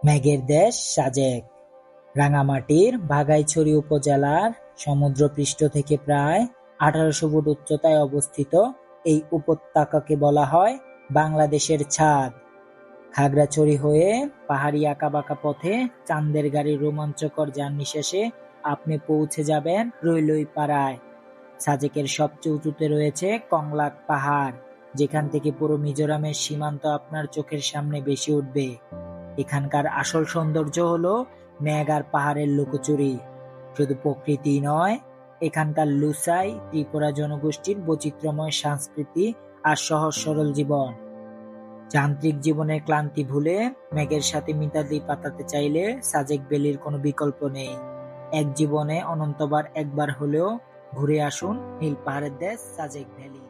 মেঘের দেশ সাজেক রাঙামাটির বাঘাইছড়ি উপজেলার সমুদ্রপৃষ্ঠ থেকে প্রায় ১৮০০ ফুট উচ্চতায় অবস্থিত এই উপত্যকাকে বলা হয় বাংলাদেশের ছাদ। খাগড়াছড়ি হয়ে পাহাড়ি আঁকাবাঁকা পথে চাঁদের গাড়ির রোমাঞ্চকর জার্নি শেষে আপনি পৌঁছে যাবেন রৈলইপাড়ায়। সাজেকের সবচেয়ে উঁচুতে রয়েছে কংলাক পাহাড়, যেখান থেকে পুরো মিজোরামের সীমান্ত আপনার চোখের সামনে ভেসে উঠবে। এখানকার আসল সৌন্দর্য হলো মেঘ আর পাহাড়ের লুকোচুরি। শুধু প্রকৃতি নয়, এখানকার লুসাই ত্রিপুরা জনগোষ্ঠীর বৈচিত্র্যময় সংস্কৃতি আর সহজ সরল জীবন। যান্ত্রিক জীবনের ক্লান্তি ভুলে মেঘের সাথে মিতালি পাতাতে চাইলে সাজেক ভ্যালির কোনো বিকল্প নেই। এক জীবনে অনন্তবার একবার হলেও ঘুরে আসুন নীল পাহাড়ের দেশ সাজেক ভ্যালি।